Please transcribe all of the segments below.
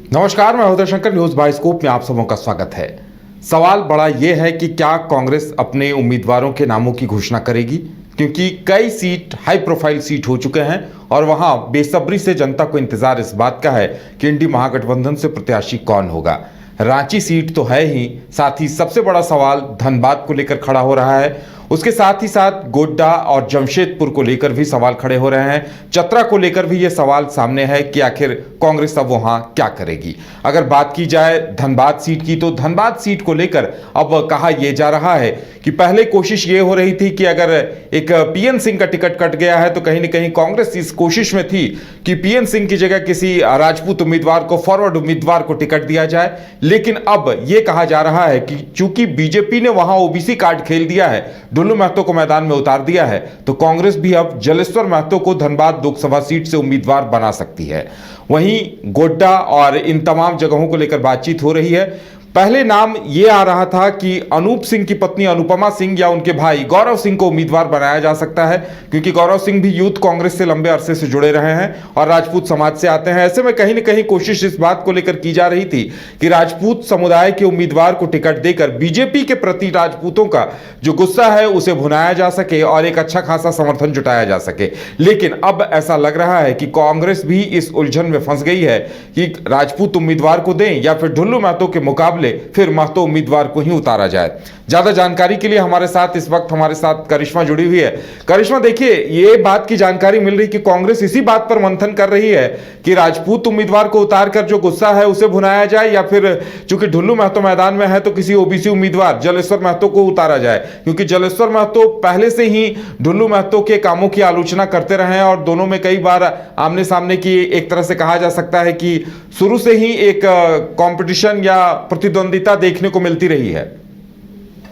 नमस्कार, मैं Uday Shankar, news bioscope में आप सबों का स्वागत है। सवाल बड़ा यह है कि क्या कांग्रेस अपने उम्मीदवारों के नामों की घोषणा करेगी, क्योंकि कई सीट हाई प्रोफाइल सीट हो चुके हैं और वहां बेसब्री से जनता को इंतजार इस बात का है कि इंडी महागठबंधन से प्रत्याशी कौन होगा। रांची सीट तो है ही, साथ ही सबसे बड़ा सवाल धनबाद को लेकर खड़ा हो रहा है। उसके साथ ही साथ गोड्डा और जमशेदपुर को लेकर भी सवाल खड़े हो रहे हैं। चतरा को लेकर भी ये सवाल सामने है कि आखिर कांग्रेस अब वहां क्या करेगी। अगर बात की जाए धनबाद सीट की, तो धनबाद सीट को लेकर अब कहा यह जा रहा है कि पहले कोशिश ये हो रही थी कि अगर एक पीएन सिंह का टिकट कट गया है तो कहीं ना कहीं कांग्रेस इस कोशिश में थी कि पीएन सिंह की जगह किसी राजपूत उम्मीदवार को, फॉरवर्ड उम्मीदवार को टिकट दिया जाए। लेकिन अब यह कहा जा रहा है कि चूंकि बीजेपी ने वहां ओबीसी कार्ड खेल दिया है, ढुल्लू महतो को मैदान में उतार दिया है, तो कांग्रेस भी अब जलेश्वर महतो को धनबाद लोकसभा सीट से उम्मीदवार बना सकती है। वहीं गोड्डा और इन तमाम जगहों को लेकर बातचीत हो रही है। पहले नाम यह आ रहा था कि अनूप सिंह की पत्नी अनुपमा सिंह या उनके भाई गौरव सिंह को उम्मीदवार बनाया जा सकता है, क्योंकि गौरव सिंह भी यूथ कांग्रेस से लंबे अरसे से जुड़े रहे हैं और राजपूत समाज से आते हैं। ऐसे में कहीं ना कहीं कोशिश इस बात को लेकर की जा रही थी कि राजपूत समुदाय के उम्मीदवार को टिकट देकर बीजेपी के प्रति राजपूतों का जो गुस्सा है उसे भुनाया जा सके और एक अच्छा खासा समर्थन जुटाया जा सके। लेकिन अब ऐसा लग रहा है कि कांग्रेस भी इस उलझन में फंस गई है कि राजपूत उम्मीदवार को दें या फिर ढुल्लू महतो के मुकाबले फिर महतो उम्मीदवार को ही उतारा जाए। ज्यादा जानकारी के लिए हमारे साथ इस वक्त हमारे साथ करिश्मा जुड़ी हुई है। करिश्मा, देखिए, ये बात की जानकारी मिल रही कि कांग्रेस इसी बात पर मंथन कर रही है कि राजपूत उम्मीदवार को उतारकर जो गुस्सा है उसे भुनाया जाए, या फिर चूंकि ढुल्लू महतो मैदान में है तो किसी ओबीसी उम्मीदवार जलेश्वर महतो को उतारा जाए, क्योंकि जलेश्वर महतो पहले से ही ढुल्लू महतो के कामों की आलोचना करते रहे हैं और दोनों में कई बार आमने सामने की, एक तरह से कहा जा सकता है कि शुरू से ही एक कंपटीशन या प्रतिद्वंदिता देखने को मिलती रही है।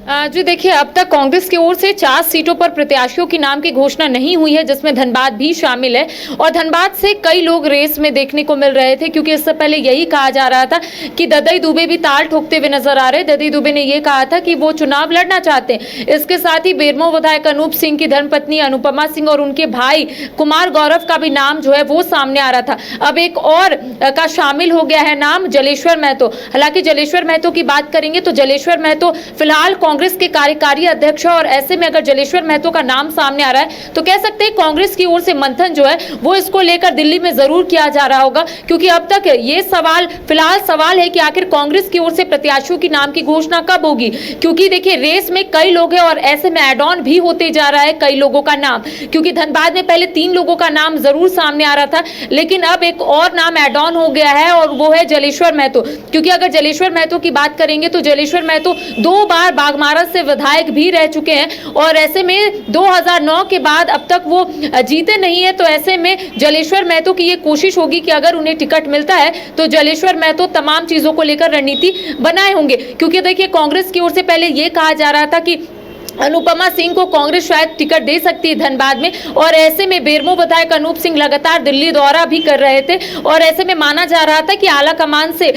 जी देखिए, अब तक कांग्रेस की ओर से 4 सीटों पर प्रत्याशियों की नाम की घोषणा नहीं हुई है, जिसमें धनबाद भी शामिल है। और धनबाद से कई लोग रेस में देखने को मिल रहे थे, क्योंकि इससे पहले यही कहा जा रहा था कि ददई दुबे भी ताल ठोकते हुए नजर आ रहे। ददई दुबे ने यह कहा था कि वो चुनाव लड़ना चाहते हैं। इसके साथ ही बेरमो विधायक अनूप सिंह की धर्मपत्नी अनुपमा सिंह और उनके भाई कुमार गौरव का भी नाम जो है वो सामने आ रहा था। अब एक और का शामिल हो गया है नाम जलेश्वर महतो। हालांकि जलेश्वर महतो की बात करेंगे तो जलेश्वर महतो फिलहाल कांग्रेस के कार्यकारी अध्यक्ष है, और ऐसे में अगर जलेश्वर महतो का नाम सामने आ रहा है तो कह सकते हैं कांग्रेस की ओर से मंथन जो है वो इसको लेकर दिल्ली में जरूर किया जा रहा होगा। क्योंकि अब तक ये फिलहाल सवाल है कि आखिर कांग्रेस की ओर से प्रत्याशियों की नाम की घोषणा कब होगी, क्योंकि देखिए रेस में कई लोग हैं और ऐसे में एड ऑन भी होते जा रहा है कई लोगों का नाम। क्योंकि धनबाद में पहले 3 लोगों का नाम जरूर सामने आ रहा था, लेकिन अब एक और नाम एड ऑन हो गया है और वो है जलेश्वर महतो। क्योंकि अगर जलेश्वर महतो की बात करेंगे तो जलेश्वर महतो 2 बार बागमारा से विधायक भी रह चुके हैं और ऐसे में 2009 के बाद अब तक वो जीते नहीं है। तो ऐसे में जलेश्वर महतो की ये कोशिश होगी कि अगर उन्हें टिकट मिलता है तो जलेश्वर महतो तमाम चीजों को लेकर रणनीति बनाए होंगे। क्योंकि देखिए कांग्रेस की ओर से पहले ये कहा जा रहा था कि अनुपमा सिंह को कांग्रेस शायद टिकट दे सकती है धनबाद में, और ऐसे में बेरमो विधायक अनूप सिंह लगातार दिल्ली दौरा भी कर रहे थे और ऐसे में माना जा रहा था कि आला कमान से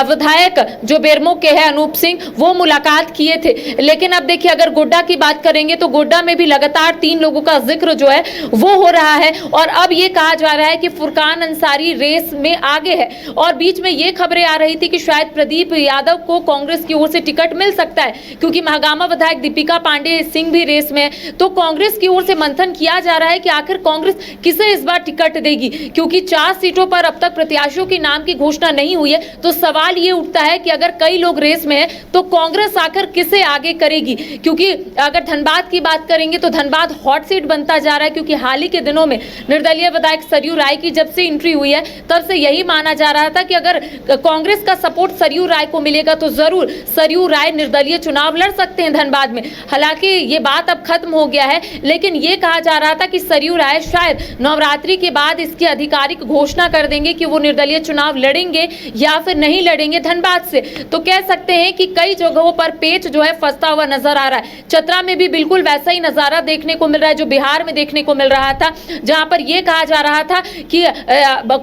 विधायक जो बेरमो के हैं अनूप सिंह वो मुलाकात किए थे। लेकिन अब देखिए अगर गोड्डा की बात करेंगे तो गोड्डा में भी लगातार 3 लोगों का जिक्र जो है वो हो रहा है और अब ये कहा जा रहा है कि फुरकान अंसारी रेस में आगे है। और बीच में ये खबरें आ रही थी कि शायद प्रदीप यादव को कांग्रेस की ओर से टिकट मिल सकता है, क्योंकि महागामा विधायक दीपिका पांडे सिंह भी रेस में। तो कांग्रेस की ओर से मंथन किया जा रहा है कि आखिर कांग्रेस किसे इस बार टिकट देगी, क्योंकि 4 सीटों पर अब तक प्रत्याशियों के नाम की घोषणा नहीं हुई है। तो सवाल ये उठता है कि अगर कई लोग रेस में है तो कांग्रेस आखिर किसे आगे करेगी। क्योंकि अगर धनबाद की बात करेंगे तो धनबाद हॉट सीट बनता जा रहा है, क्योंकि हाल ही के दिनों में निर्दलीय विधायक सरयू राय की जब से एंट्री हुई है तब से यही माना जा रहा था कि अगर कांग्रेस का सपोर्ट सरयू राय को मिलेगा तो जरूर सरयू राय निर्दलीय चुनाव लड़ सकते हैं धनबाद में। हालांकि ये बात अब खत्म हो गया है, लेकिन ये कहा जा रहा था कि सरयू राय शायद नवरात्रि के बाद इसकी आधिकारिक घोषणा कर देंगे कि वो निर्दलीय चुनाव लड़ेंगे या फिर नहीं लड़ेंगे धनबाद से। तो कह सकते हैं कि कई जगहों पर पेच जो है फंसता हुआ नजर आ रहा है। चतरा में भी बिल्कुल वैसा ही नजारा देखने को मिल रहा है जो बिहार में देखने को मिल रहा था, जहां पर यह कहा जा रहा था कि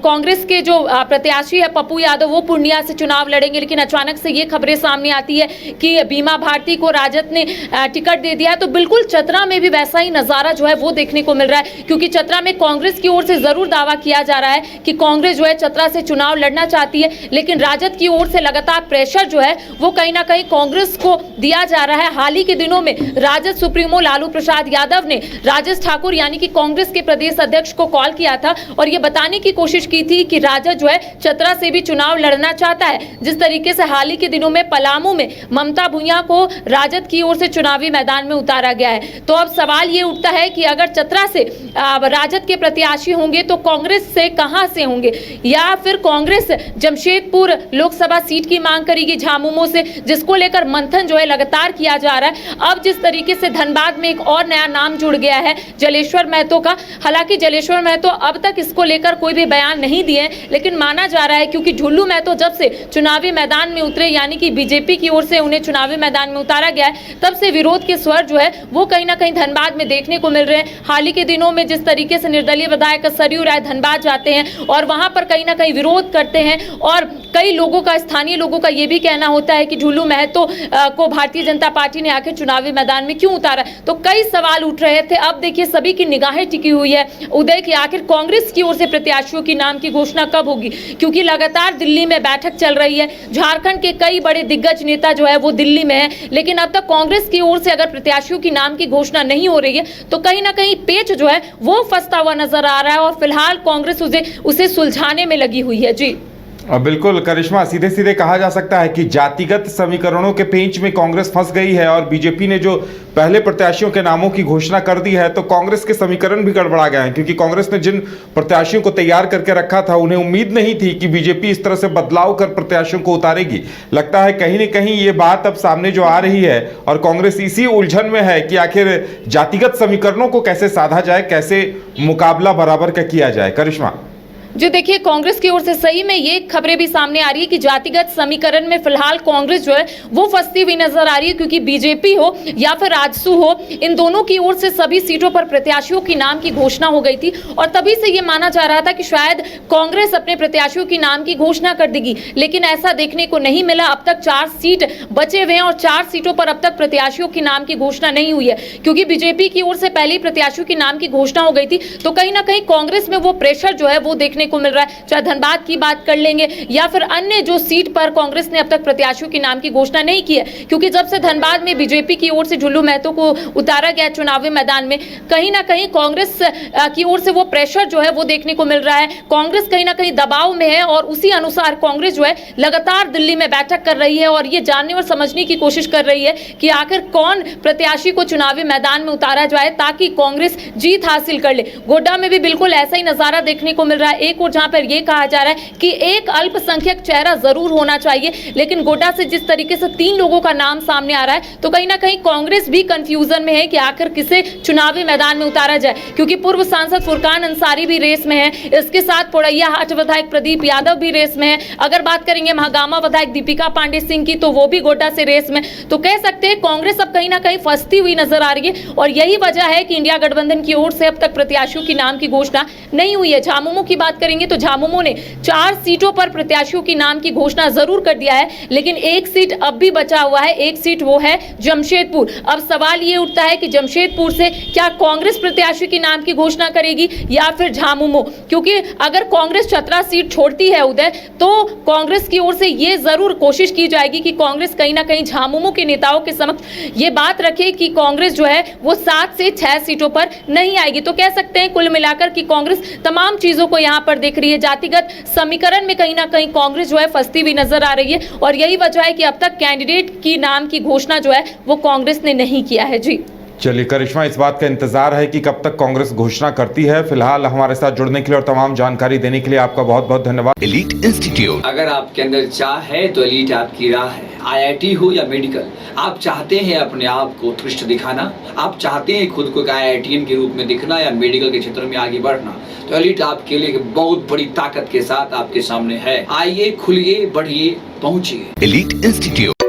कांग्रेस के जो प्रत्याशी है पप्पू यादव वो पूर्णिया से चुनाव लड़ेंगे, लेकिन अचानक से ये खबरें सामने आती है कि बीमा भारती को राजद ने टिकट दे दिया है, तो बिल्कुल चतरा में भी वैसा ही नजारा जो है वो देखने को मिल रहा है, क्योंकि चतरा में कांग्रेस की ओर से जरूर दावा किया जा रहा है कि कांग्रेस जो है चतरा से चुनाव लड़ना चाहती है, लेकिन राजद की ओर से लगातार प्रेशर जो है वो कहीं ना कहीं कांग्रेस को दिया जा रहा है। हाल ही के दिनों में राजद सुप्रीमो लालू प्रसाद यादव ने राजेश ठाकुर यानी कि कांग्रेस के प्रदेश अध्यक्ष को कॉल किया था और ये बताने की कोशिश की थी कि राजद जो है चतरा से भी चुनाव लड़ना चाहता है। जिस तरीके से हाल ही के दिनों में पलामू में ममता भुइयां को राजद की ओर से चुनावी मैदान में उतारा गया है, तो अब सवाल ये उठता है कि अगर चतरा से राजद के प्रत्याशी होंगे तो कांग्रेस से कहां से होंगे, या फिर कांग्रेस जमशेदपुर लोकसभा सीट की मांग करेगी झामुमो से, जिसको लेकर मंथन जो है लगातार किया जा रहा है। अब जिस तरीके से धनबाद में एक और नया नाम जुड़ गया है जलेश्वर महतो का, हालांकि जलेश्वर महतो अब तक इसको लेकर कोई भी बयान नहीं दिए, लेकिन माना जा रहा है क्योंकि झुल्लू महतो जब से चुनावी मैदान में उतरे यानी कि बीजेपी की ओर से उन्हें चुनावी मैदान में उतारा गया है, तब से विरोध के स्वर जो है वो कहीं ना कहीं धनबाद में देखने को मिल रहे हैं। हाल ही के दिनों में जिस तरीके से निर्दलीय विधायक सरयू राय धनबाद जाते हैं और वहां पर कहीं ना कहीं विरोध करते हैं, और कई लोगों का, स्थानीय लोगों का ये भी कहना होता है कि झुल्लू महतो को भारतीय जनता पार्टी ने आखिर चुनावी मैदान में क्यों उतारा, तो कई सवाल उठ रहे थे। अब देखिए सभी की निगाहें टिकी हुई है उदय की आखिर कांग्रेस की ओर से प्रत्याशियों की नाम की घोषणा कब होगी, क्योंकि लगातार दिल्ली में बैठक चल रही है, झारखंड के कई बड़े दिग्गज नेता जो है वो दिल्ली में है, लेकिन अब तक कांग्रेस की ओर से अगर प्रत्याशियों की नाम की घोषणा नहीं हो रही है तो कहीं ना कहीं पेच जो है वो फंसता हुआ नजर आ रहा है और फिलहाल कांग्रेस उसे सुलझाने में लगी हुई है। जी बिल्कुल करिश्मा, सीधे सीधे कहा जा सकता है कि जातिगत समीकरणों के पेंच में कांग्रेस फंस गई है और बीजेपी ने जो पहले प्रत्याशियों के नामों की घोषणा कर दी है तो कांग्रेस के समीकरण भी गड़बड़ा गए हैं, क्योंकि कांग्रेस ने जिन प्रत्याशियों को तैयार करके रखा था उन्हें उम्मीद नहीं थी कि बीजेपी इस तरह से बदलाव कर प्रत्याशियों को उतारेगी। लगता है कहीं न कहीं ये बात अब सामने जो आ रही है और कांग्रेस इसी उलझन में है कि आखिर जातिगत समीकरणों को कैसे साधा जाए, कैसे मुकाबला बराबर का किया जाए। करिश्मा जो देखिए कांग्रेस की ओर से सही में ये खबरें भी सामने आ रही है कि जातिगत समीकरण में फिलहाल कांग्रेस जो है वो फंसती हुई नजर आ रही है, क्योंकि बीजेपी हो या फिर राजसू हो, इन दोनों की ओर से सभी सीटों पर प्रत्याशियों की नाम की घोषणा हो गई थी और तभी से ये माना जा रहा था कि शायद कांग्रेस अपने प्रत्याशियों की नाम की घोषणा कर देगी, लेकिन ऐसा देखने को नहीं मिला। अब तक 4 सीट बचे हुए हैं और 4 सीटों पर अब तक प्रत्याशियों की नाम की घोषणा नहीं हुई है, क्योंकि बीजेपी की ओर से पहले ही प्रत्याशियों की नाम की घोषणा हो गई थी, तो कहीं ना कहीं कांग्रेस में वो प्रेशर जो है वो देखने को मिल रहा है। चाहे धनबाद की बात कर लेंगे या फिर अन्य जो सीट पर कांग्रेस ने अब तक प्रत्याशियों के नाम की घोषणा नहीं की है, क्योंकि जब से धनबाद में बीजेपी की ओर से झुल्लू महतो को उतारा गया चुनावी मैदान में, कहीं ना कहीं कांग्रेस की ओर से वो प्रेशर जो है वो देखने को मिल रहा है। कांग्रेस कहीं ना कहीं दबाव में है और उसी अनुसार कांग्रेस जो है लगातार दिल्ली में बैठक कर रही है और ये जानने और समझने की कोशिश कर रही है कि आखिर कौन प्रत्याशी को चुनावी मैदान में उतारा जाए ताकि कांग्रेस जीत हासिल कर ले। गोड्डा में भी बिल्कुल ऐसा ही नजारा देखने को मिल रहा है। एक और जहां पर ये कहा जा रहा है कि एक अल्पसंख्यक चेहरा जरूर होना चाहिए, लेकिन गोड्डा से जिस तरीके से 3 लोगों का नाम सामने आ रहा है तो कहीं ना कहीं कांग्रेस भी कंफ्यूजन में है कि आखिर किसे चुनावी मैदान में उतारा जाए, क्योंकि पूर्व सांसद फुरकान अंसारी भी रेस में है, इसके साथ पोड़ैया हाट विधायक प्रदीप यादव भी रेस में है। अगर बात करेंगे महागामा विधायक दीपिका पांडे सिंह की तो वो भी गोड्डा से रेस में, तो कह सकते हैं कांग्रेस अब कहीं ना कहीं फंसती हुई नजर आ रही है और यही वजह है कि इंडिया गठबंधन की ओर से अब तक प्रत्याशियों की नाम की घोषणा नहीं हुई है। झामुमो की बात करेंगे तो झामुमो ने 4 सीटों पर प्रत्याशियों की नाम की घोषणा जरूर कर दिया है, लेकिन एक सीट अब भी बचा हुआ है, एक सीट वो है जमशेदपुर। अब सवाल ये उठता है कि जमशेदपुर से क्या कांग्रेस प्रत्याशी की नाम की घोषणा करेगी या फिर झामुमो, क्योंकि अगर कांग्रेस चतरा सीट छोड़ती है उदय तो कांग्रेस की ओर से ये जरूर कोशिश की जाएगी कि कांग्रेस कहीं ना कहीं झामुमो के नेताओं के समक्ष ये बात रखे कि कांग्रेस जो है वो 7 से 6 सीटों पर नहीं आएगी। तो कह सकते हैं कुल मिलाकर कि कांग्रेस तमाम चीजों को यहाँ पर देख रही है, जातिगत समीकरण में कहीं ना कहीं कांग्रेस जो है फंसती हुई नजर आ रही है और यही वजह है कि अब तक कैंडिडेट की नाम की घोषणा जो है वो कांग्रेस ने नहीं किया है। जी चलिए करिश्मा, इस बात का इंतजार है कि कब तक कांग्रेस घोषणा करती है। फिलहाल हमारे साथ जुड़ने के लिए और तमाम जानकारी देने के लिए आपका बहुत बहुत धन्यवाद। एलीट इंस्टीट्यूट, अगर आपके अंदर चाह है तो एलीट आपकी राह है। IIT हो या मेडिकल, आप चाहते हैं अपने आप को उत्कृष्ट दिखाना, आप चाहते हैं खुद को एक IITian के रूप में दिखना या मेडिकल के क्षेत्र में आगे बढ़ना, तो एलीट आपके लिए एक बहुत बड़ी ताकत के साथ आपके सामने है। आइए, खुलिए, बढ़िए, पहुंचिए। Elite institute.